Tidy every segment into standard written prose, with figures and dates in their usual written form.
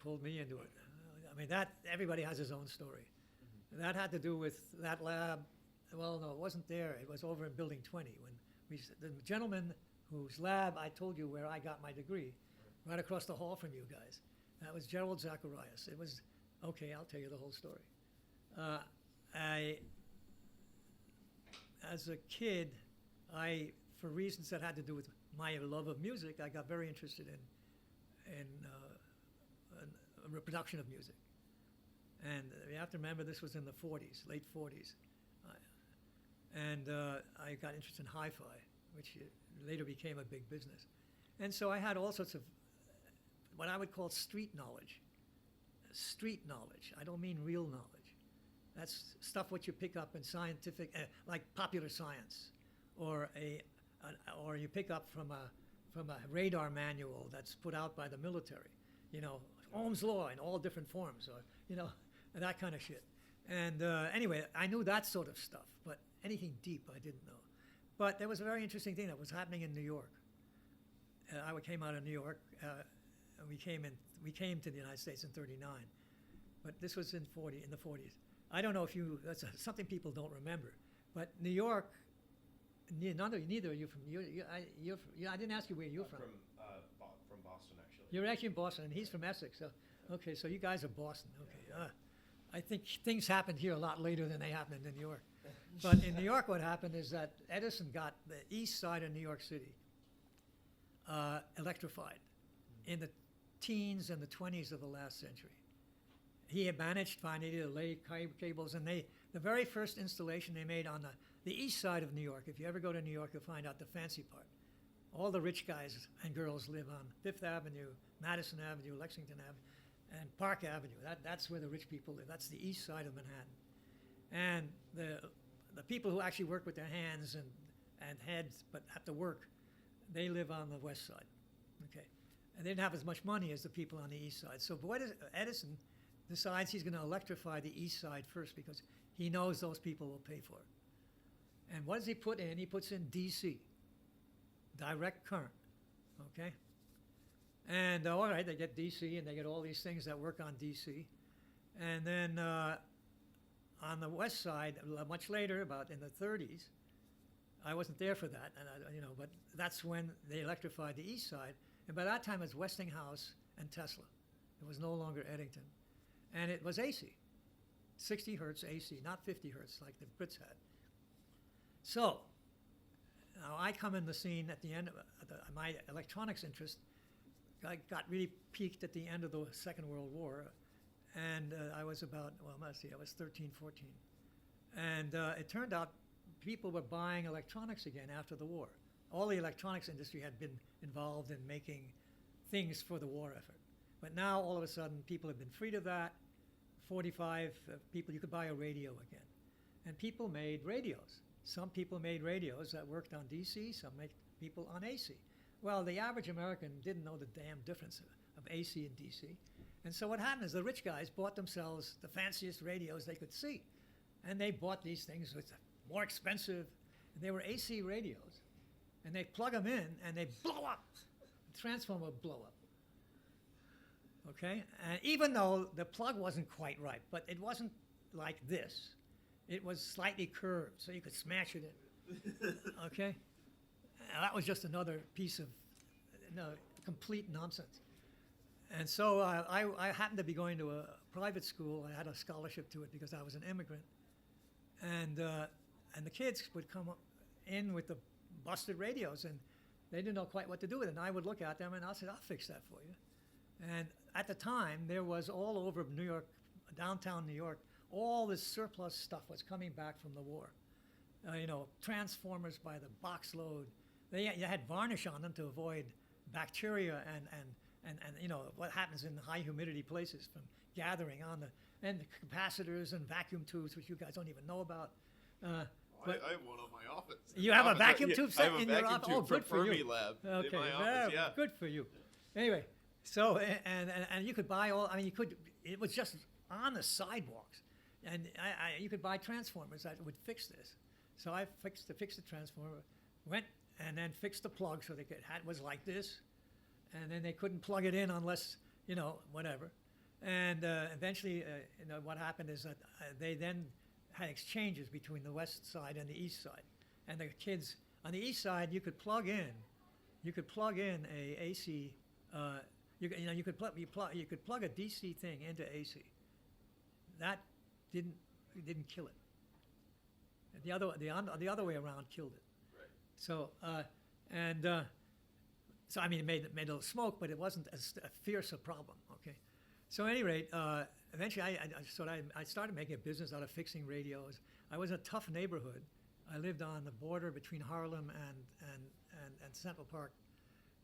pulled me into it. I mean, everybody has his own story. That had to do with that lab. Well, no, it wasn't there. It was over in Building 20 when the gentleman whose lab I told you where I got my degree, right across the hall from you guys. That was Gerald Zacharias. It was, okay, I'll tell you the whole story. As a kid, for reasons that had to do with my love of music, I got very interested in reproduction of music. And you have to remember this was in the 40s, late 40s. I got interested in hi-fi, which later became a big business. And so I had all sorts of what I would call street knowledge. Street knowledge. I don't mean real knowledge. That's stuff what you pick up in scientific, like popular science, or you pick up from a radar manual that's put out by the military. You know, Ohm's law in all different forms, or and that kind of shit. And anyway, I knew that sort of stuff, but anything deep I didn't know. But there was a very interesting thing that was happening in New York. I came out of New York. And we came to the United States in '39, but this was in the 40s. I don't know if that's something people don't remember, but New York. Neither are you from? I didn't ask you where you're from. From Boston, actually. You're actually in Boston, and he's from Essex. So, okay, so you guys are Boston. Okay, I think things happened here a lot later than they happened in New York. But in New York, what happened is that Edison got the east side of New York City electrified in the teens and the 20s of the last century. He had managed finally to lay cables, and the very first installation they made on the east side of New York, if you ever go to New York, you'll find out the fancy part. All the rich guys and girls live on Fifth Avenue, Madison Avenue, Lexington Avenue, and Park Avenue. That's where the rich people live. That's the east side of Manhattan. And the people who actually work with their hands and heads but have to work, they live on the west side. Okay. And they didn't have as much money as the people on the east side. So Edison decides he's going to electrify the east side first because he knows those people will pay for it. And what does he put in? He puts in DC, direct current, okay? And all right, they get DC and they get all these things that work on DC. And then on the west side, much later, about in the 30s, I wasn't there for that, and but that's when they electrified the east side. And by that time, it was Westinghouse and Tesla. It was no longer Eddington. And it was AC, 60 hertz AC, not 50 hertz like the Brits had. So now I come in the scene at the end of my electronics interest. I got really peaked at the end of the Second World War. And I was about, I was 13, 14. And it turned out people were buying electronics again after the war. All the electronics industry had been involved in making things for the war effort. But now, all of a sudden, people have been freed of that. 45 people, you could buy a radio again. And people made radios. Some people made radios that worked on DC, some made people on AC. Well, the average American didn't know the damn difference of AC and DC. And so what happened is the rich guys bought themselves the fanciest radios they could see. And they bought these things with more expensive, and they were AC radios. And they plug them in, and they blow up. The transformer would blow up. Okay? And even though the plug wasn't quite right, but it wasn't like this. It was slightly curved, so you could smash it in. Okay? And that was just another piece of complete nonsense. And so I happened to be going to a private school. I had a scholarship to it because I was an immigrant. And the kids would come in with the busted radios, and they didn't know quite what to do with it. And I would look at them, and I said, I'll fix that for you. And at the time, there was all over New York, downtown New York, all this surplus stuff was coming back from the war. Transformers by the box load. You had varnish on them to avoid bacteria and what happens in high humidity places from gathering on and the capacitors and vacuum tubes, which you guys don't even know about. I have one on my office. You have a vacuum tube set in your office? I have a vacuum tube from Fermi Lab okay, in my office, yeah. Good for you. Anyway, so, and you could buy it was just on the sidewalks. And you could buy transformers that would fix this. So I fixed the transformer, went and then fixed the plug so it was like this. And then they couldn't plug it in unless, whatever. And eventually, what happened is that they then had exchanges between the west side and the east side. And the kids on the east side, you could plug in a AC. You could plug a DC thing into AC. That didn't kill it. The other way around killed it. Right. So so I mean, it made a little smoke, but it wasn't as fierce a problem. Okay. So at any rate, eventually I started making a business out of fixing radios. I was in a tough neighborhood. I lived on the border between Harlem and Central Park,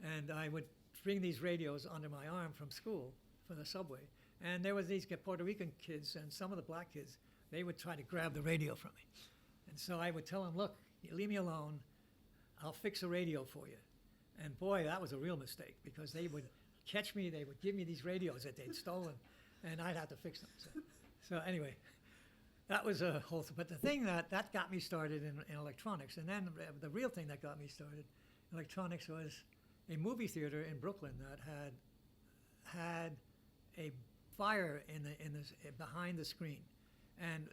and I would bring these radios under my arm from school for the subway. And there was these Puerto Rican kids and some of the black kids. They would try to grab the radio from me, and so I would tell them, "Look, you leave me alone. I'll fix a radio for you." And boy, that was a real mistake because they would catch me. They would give me these radios that they'd stolen, and I'd have to fix them. So anyway, that was a whole. But the thing that got me started in electronics, and then the real thing that got me started in electronics was a movie theater in Brooklyn that had a fire behind the screen, and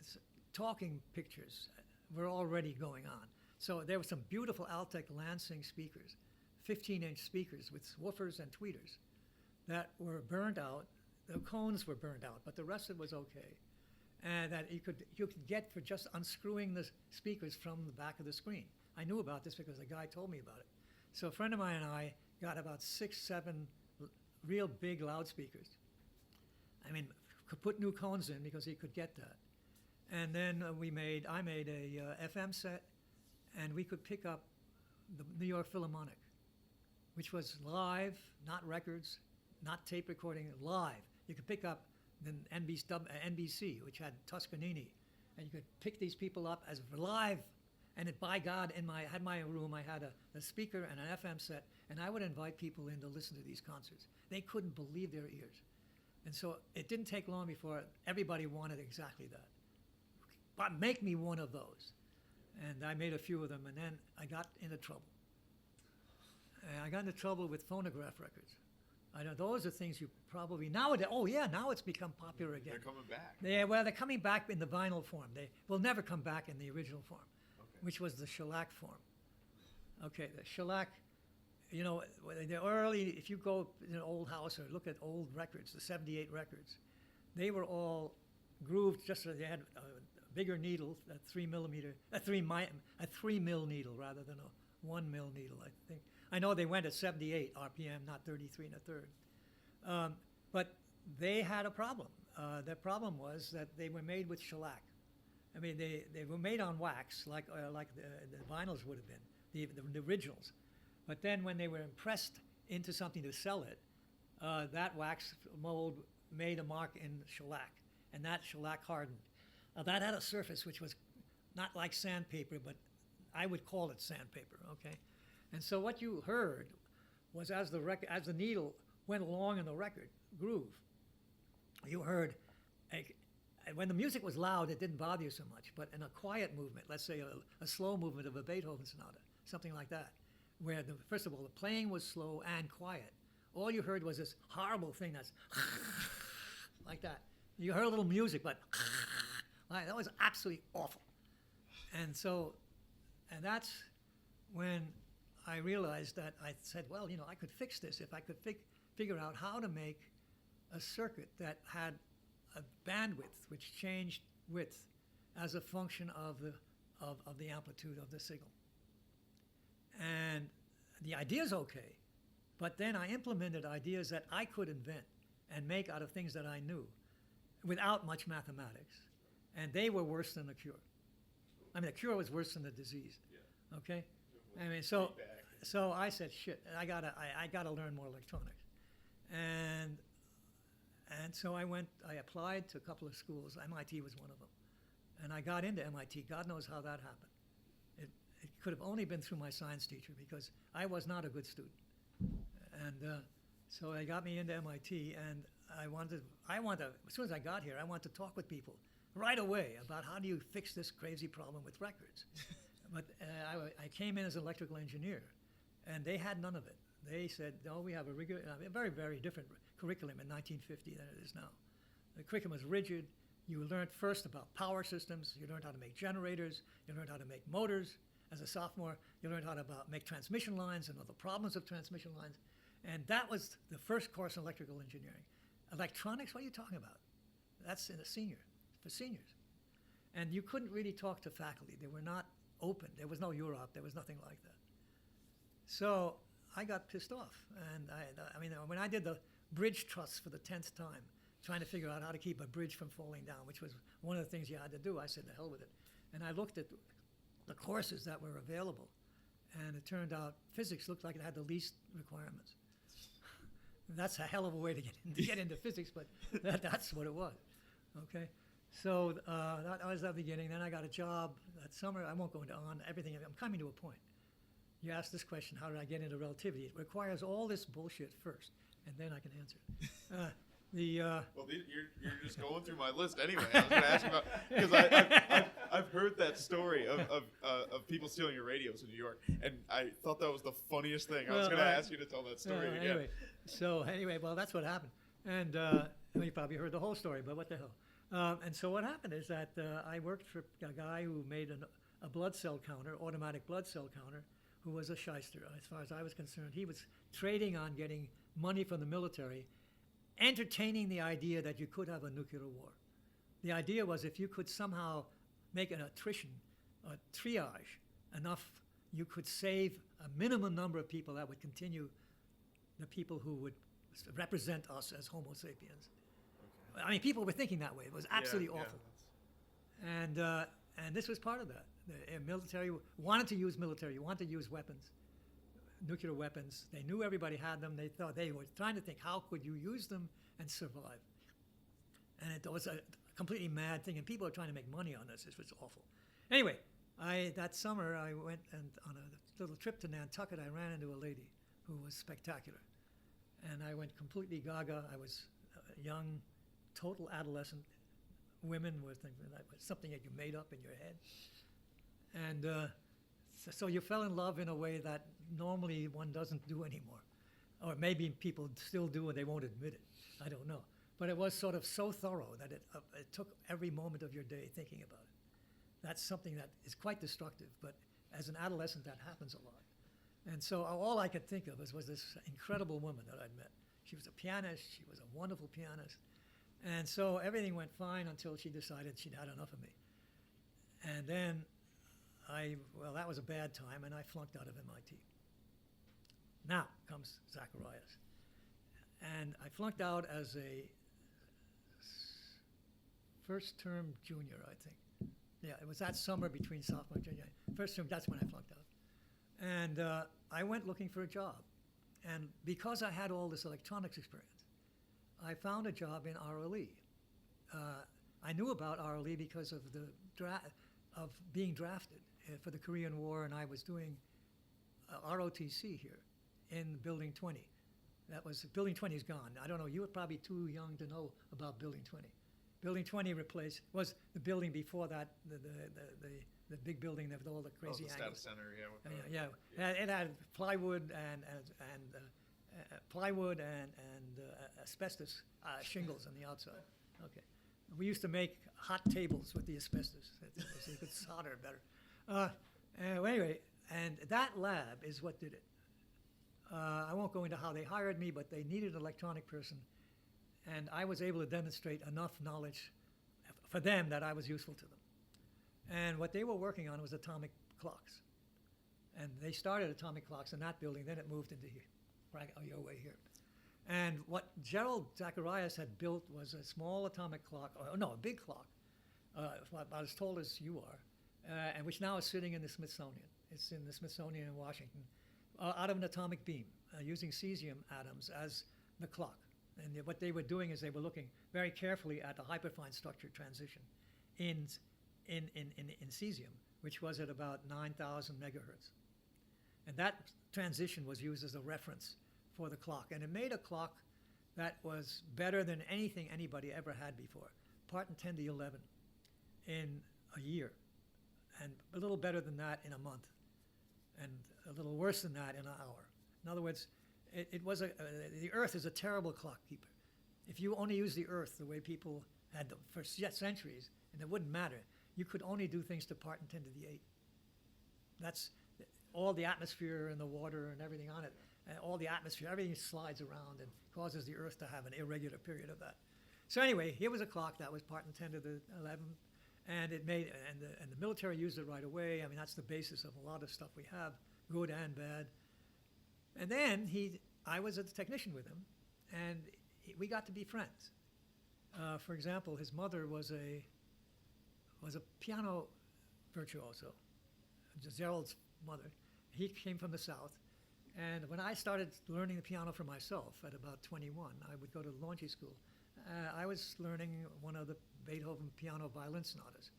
talking pictures were already going on. So there were some beautiful Altec Lansing speakers, 15-inch speakers with woofers and tweeters that were burned out. The cones were burned out, but the rest of it was okay. And that you could get for just unscrewing the speakers from the back of the screen. I knew about this because a guy told me about it. So a friend of mine and I got about 6, 7 real big loudspeakers. I mean, could put new cones in because he could get that. And then I made a FM set, and we could pick up the New York Philharmonic, which was live, not records, not tape recording, live. You could pick up the NBC, which had Toscanini, and you could pick these people up as live. And by God, I had my room, I had a speaker and an FM set, and I would invite people in to listen to these concerts. They couldn't believe their ears. And so it didn't take long before everybody wanted exactly that. But make me one of those. And I made a few of them, and then I got into trouble. And I got into trouble with phonograph records. I know those are things you probably nowadays. Oh yeah, now it's become popular again. They're coming back. They're coming back in the vinyl form. They will never come back in the original form, which was the shellac form. Okay, the shellac. You know, the early. If you go in an old house or look at old records, the '78 records, they were all grooved. Just so they had a bigger needle, a 3 millimeter, a 3 mil needle rather than a 1 mil needle. I think. I know they went at 78 RPM, not 33 1/3. But they had a problem. Their problem was that they were made with shellac. I mean, they were made on wax, like the vinyls would have been, the originals. But then when they were impressed into something to sell it, that wax mold made a mark in shellac, and that shellac hardened. That had a surface which was not like sandpaper, but I would call it sandpaper, okay? And so what you heard was as the needle went along in the record groove, you heard, when the music was loud, it didn't bother you so much, but in a quiet movement, let's say a slow movement of a Beethoven sonata, something like that, where first of all, the playing was slow and quiet. All you heard was this horrible thing that's like that. You heard a little music, but that was absolutely awful. And that's when I realized that I said, well, I could fix this if I could figure out how to make a circuit that had a bandwidth which changed width as a function of the amplitude of the signal. And the idea's okay, but then I implemented ideas that I could invent and make out of things that I knew without much mathematics. And they were worse than the cure. I mean, the cure was worse than the disease. Yeah. Okay? I mean, so I said, shit, I gotta learn more electronics. And so I applied to a couple of schools. MIT was one of them. And I got into MIT. God knows how that happened. It could have only been through my science teacher because I was not a good student. And so I got me into MIT, and I wanted, as soon as I got here, I wanted to talk with people right away about how do you fix this crazy problem with records. But I came in as an electrical engineer, and they had none of it. They said, no, we have a very, very different curriculum in 1950 than it is now. The curriculum was rigid. You learned first about power systems. You learned how to make generators. You learned how to make motors. As a sophomore, you learned how to make transmission lines and all the problems of transmission lines. And that was the first course in electrical engineering. Electronics, what are you talking about? That's in a senior, for seniors. And you couldn't really talk to faculty. They were not open. There was no Europe. There was nothing like that. So I got pissed off. And I mean, when I did the bridge truss for the 10th time, trying to figure out how to keep a bridge from falling down, which was one of the things you had to do, I said, the hell with it. And I looked at the courses that were available, and it turned out physics looked like it had the least requirements. That's a hell of a way to get into physics, but that's what it was. Okay, so that was the beginning. Then I got a job that summer. I won't go into on everything. I'm coming to a point. You asked this question: how did I get into relativity? It requires all this bullshit first, and then I can answer it. Well, you're just going through my list anyway. I was going to ask you about, because I've heard that story of people stealing your radios in New York, and I thought that was the funniest thing. I was going to ask you to tell that story again. Anyway, well, that's what happened. And you probably heard the whole story, but what the hell? And so what happened is that I worked for a guy who made a blood cell counter, automatic blood cell counter, who was a shyster. As far as I was concerned, he was trading on getting money from the military, entertaining the idea that you could have a nuclear war. The idea was if you could somehow make an attrition, a triage, enough, you could save a minimum number of people that would continue the people who would represent us as Homo sapiens. Okay. I mean, people were thinking that way. It was absolutely awful. And this was part of that. The military wanted to use weapons, nuclear weapons. They knew everybody had them. They thought they were trying to think, how could you use them and survive? And it was a completely mad thing, and people are trying to make money on this. It was awful. Anyway, that summer I went and on a little trip to Nantucket. I ran into a lady who was spectacular, and I went completely gaga. I was a young, total adolescent. Women were thinking that was something that you made up in your head, and so you fell in love in a way that normally one doesn't do anymore. Or maybe people still do and they won't admit it. I don't know. But it was sort of so thorough that it took every moment of your day thinking about it. That's something that is quite destructive, but as an adolescent that happens a lot. And so all I could think of was this incredible woman that I'd met. She was a pianist. She was a wonderful pianist. And so everything went fine until she decided she'd had enough of me. And then that was a bad time, and I flunked out of MIT. Now comes Zacharias. And I flunked out as a first-term junior, I think. Yeah, it was that summer between sophomore and junior. First term, that's when I flunked out. And I went looking for a job. And because I had all this electronics experience, I found a job in RLE. I knew about RLE because of of being drafted for the Korean War, and I was doing ROTC here in Building 20. Building 20 is gone. I don't know, you were probably too young to know about Building 20. Building 20 was the building before that, the big building with all the crazy the angles. Status Center, yeah. It had plywood and asbestos shingles on the outside. Okay. We used to make hot tables with the asbestos so you could solder better. Anyway, and that lab is what did it. I won't go into how they hired me, but they needed an electronic person, and I was able to demonstrate enough knowledge for them that I was useful to them. And what they were working on was atomic clocks. And they started atomic clocks in that building, then it moved into here, right your way here. And what Gerald Zacharias had built was a small atomic clock, a big clock, about as tall as you are, and which now is sitting in the Smithsonian. It's in the Smithsonian in Washington, out of an atomic beam, using cesium atoms as the clock. And what they were doing is they were looking very carefully at the hyperfine structure transition in cesium, which was at about 9,000 megahertz. And that transition was used as a reference for the clock. And it made a clock that was better than anything anybody ever had before, part in 10 to 11 in a year, and a little better than that in a month, and a little worse than that in an hour. In other words, the Earth is a terrible clock keeper. if you only use the Earth the way people had for centuries, and it wouldn't matter, you could only do things to part in 10 to the 8. That's all the atmosphere and the water and everything on it, and all the atmosphere, everything slides around and causes the Earth to have an irregular period of that. So anyway, here was a clock that was part in 10 to the 11, and it made, and the military used it right away. I mean, that's the basis of a lot of stuff we have, good and bad. And then I was a technician with him, and we got to be friends. For example, his mother was a piano virtuoso, Gerald's mother. He came from the South. And when I started learning the piano for myself at about 21, I would go to launching school. I was learning one of the Beethoven piano violin sonatas.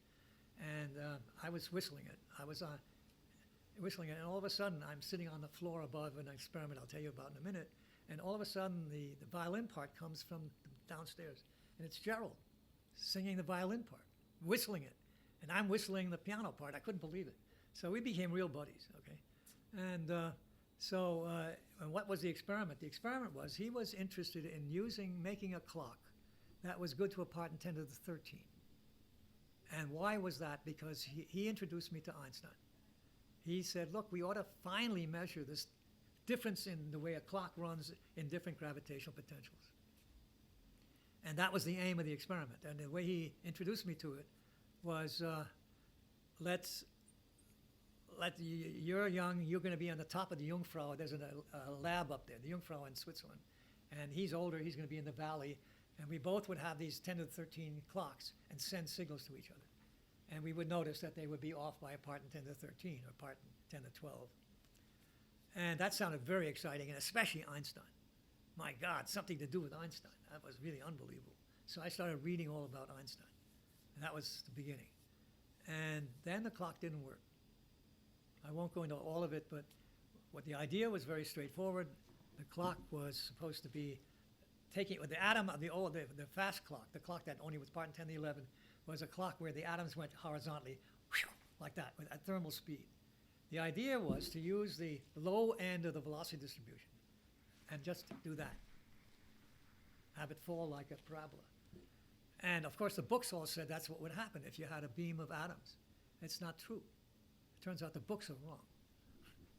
And I was whistling it. I was whistling it, and all of a sudden, I'm sitting on the floor above an experiment I'll tell you about in a minute. And all of a sudden, the violin part comes from downstairs. And it's Gerald singing the violin part, whistling it. And I'm whistling the piano part. I couldn't believe it. So we became real buddies, okay? And and what was the experiment? The experiment was he was interested in making a clock that was good to a part in 10 to the 13. And why was that? Because he introduced me to Einstein. He said, look, we ought to finally measure this difference in the way a clock runs in different gravitational potentials. And that was the aim of the experiment. And the way he introduced me to it was, you're young, you're going to be on the top of the Jungfrau. There's a lab up there, the Jungfrau in Switzerland. And he's older, he's going to be in the valley. And we both would have these 10 to the 13 clocks and send signals to each other. And we would notice that they would be off by a part in 10 to the 13 or part in 10 to 12. And that sounded very exciting, and especially Einstein. My God, something to do with Einstein. That was really unbelievable. So I started reading all about Einstein. And that was the beginning. And then the clock didn't work. I won't go into all of it, but what the idea was very straightforward. The clock was supposed to be taking with the atom of the fast clock, the clock that only was part in 10 to the 11, was a clock where the atoms went horizontally, like that, at thermal speed. The idea was to use the low end of the velocity distribution and just do that. Have it fall like a parabola. And of course, the books all said that's what would happen if you had a beam of atoms. It's not true. It turns out the books are wrong.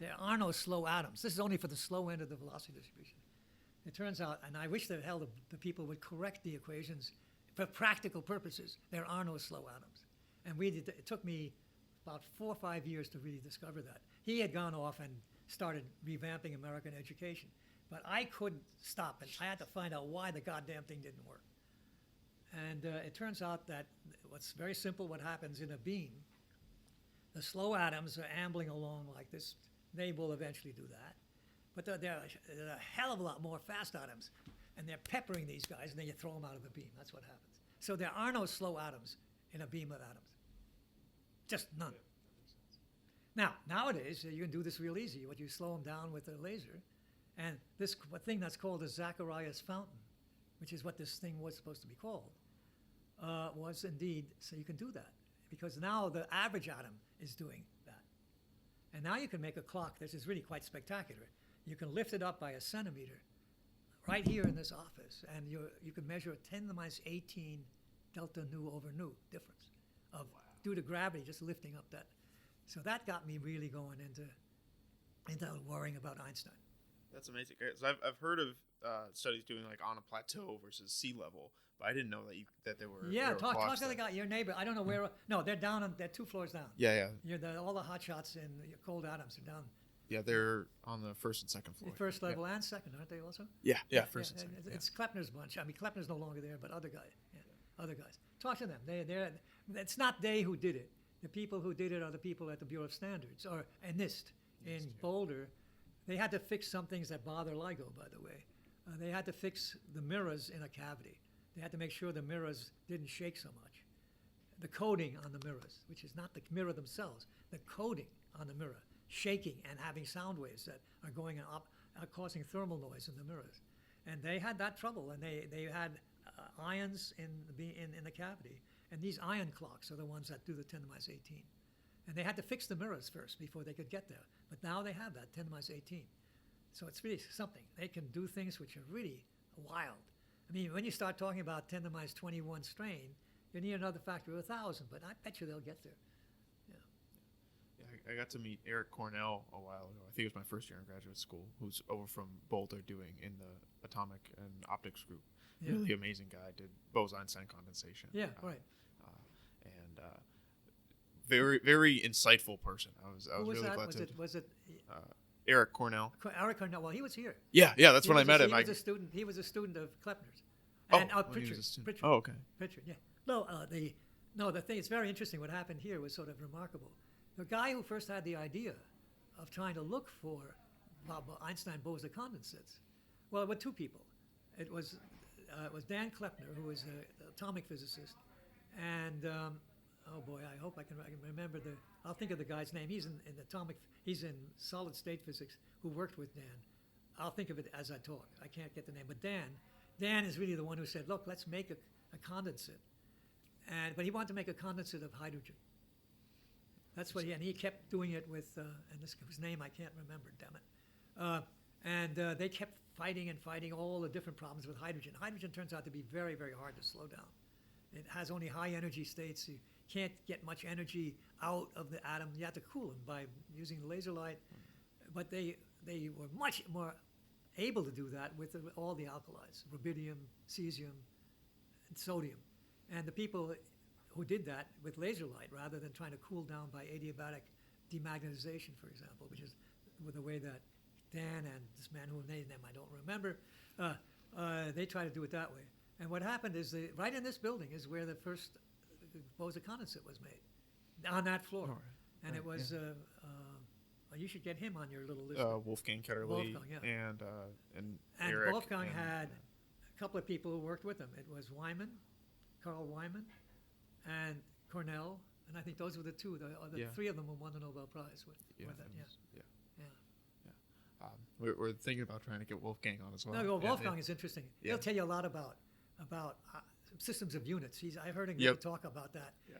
There are no slow atoms. This is only for the slow end of the velocity distribution. It turns out, and I wish that hell the people would correct the equations for practical purposes. There are no slow atoms. And it took me about 4 or 5 years to really discover that. He had gone off and started revamping American education. But I couldn't stop it. I had to find out why the goddamn thing didn't work. And it turns out that what's very simple, what happens in a beam, the slow atoms are ambling along like this. They will eventually do that. But there are a hell of a lot more fast atoms, and they're peppering these guys, and then you throw them out of a beam. That's what happens. So there are no slow atoms in a beam of atoms. Just none. Now, nowadays, you can do this real easy. You slow them down with a laser, and this thing that's called a Zacharias Fountain, which is what this thing was supposed to be called, was indeed, so you can do that. Because now the average atom is doing that. And now you can make a clock that is really quite spectacular. You can lift it up by a centimeter right here in this office, and you can measure a 10 to the minus 18 delta nu over nu difference due to gravity just lifting up that. So that got me really going into worrying about Einstein. That's amazing. So I've heard of studies doing like on a plateau versus sea level, but I didn't know that there were. Yeah, there were talk to the guy, your neighbor. I don't know where. No, they're down. They're 2 floors down. Yeah. All the hot shots and the cold atoms are down. Yeah, they're on the first and second floor. The first level and second, aren't they also? Yeah, first and second. It's Kleppner's bunch. I mean, Kleppner's no longer there, but other guys. Yeah, other guys. Talk to them. It's not they who did it. The people who did it are the people at the Bureau of Standards or NIST in Boulder. They had to fix some things that bother LIGO, by the way. They had to fix the mirrors in a cavity. They had to make sure the mirrors didn't shake so much. The coating on the mirrors, which is not the mirror themselves, the coating on the mirror, shaking and having sound waves that are going up, causing thermal noise in the mirrors. And they had that trouble, and they had ions in the cavity. And these ion clocks are the ones that do the 10 to the minus 18. And they had to fix the mirrors first before they could get there. But now they have that 10 to the minus 18. So it's really something. They can do things which are really wild. I mean, when you start talking about 10 to the minus 21 strain, you need another factor of 1,000, but I bet you they'll get there. Yeah, I got to meet Eric Cornell a while ago. I think it was my first year in graduate school, who's over from Boulder doing in the atomic and optics group. Yeah. Really amazing guy. Did Bose-Einstein condensation. Yeah, right. And very, very insightful person. I was Who was really that? glad to. Was it Eric Cornell. Eric Cornell? Well, he was here. Yeah, that's when I met him. He was a student. He was a student of Kleppner's. Oh, And when he was Pritchard. a student. Pritchard. Oh, okay. Pritchard, yeah. The thing, it's very interesting. What happened here was sort of remarkable. The guy who first had the idea of trying to look for Einstein-Bose condensates, well, with two people. It was Dan Kleppner, who was an atomic physicist, and oh boy, I hope I can remember I'll think of the guy's name. He's he's in solid state physics, who worked with Dan. I'll think of it as I talk. I can't get the name, but Dan is really the one who said, look, let's make a condensate. But he wanted to make a condensate of hydrogen. That's what he kept doing it with, and his name I can't remember, damn it. They kept fighting all the different problems with hydrogen. Hydrogen turns out to be very, very hard to slow down. It has only high energy states. You can't get much energy out of the atom. You have to cool them by using laser light. But they were much more able to do that with all the alkalis, rubidium, cesium, and sodium. And the people who did that with laser light rather than trying to cool down by adiabatic demagnetization, for example, which is with the way that Dan and this man who named them, I don't remember, they try to do it that way. And what happened is right in this building is where the first Bose condensate was made, on that floor. Oh, right. And it was, you should get him on your little list. Wolfgang Ketterle Wolfgang, yeah. and And Eric. Wolfgang had a couple of people who worked with him. It was Carl Wyman, and Cornell, and I think those were the two. The three of them who won the Nobel Prize with that. We're thinking about trying to get Wolfgang on as well. No, Wolfgang is interesting. Yeah. He'll tell you a lot about systems of units. I heard him talk about that. Yeah.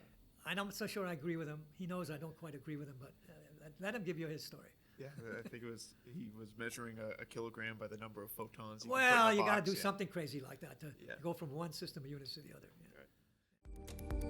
I'm not so sure I agree with him. He knows I don't quite agree with him, but let him give you his story. Yeah, I think he was measuring a kilogram by the number of photons. Well, you got to do something crazy like that to Yeah. go from one system of units to the other. Yeah. Right.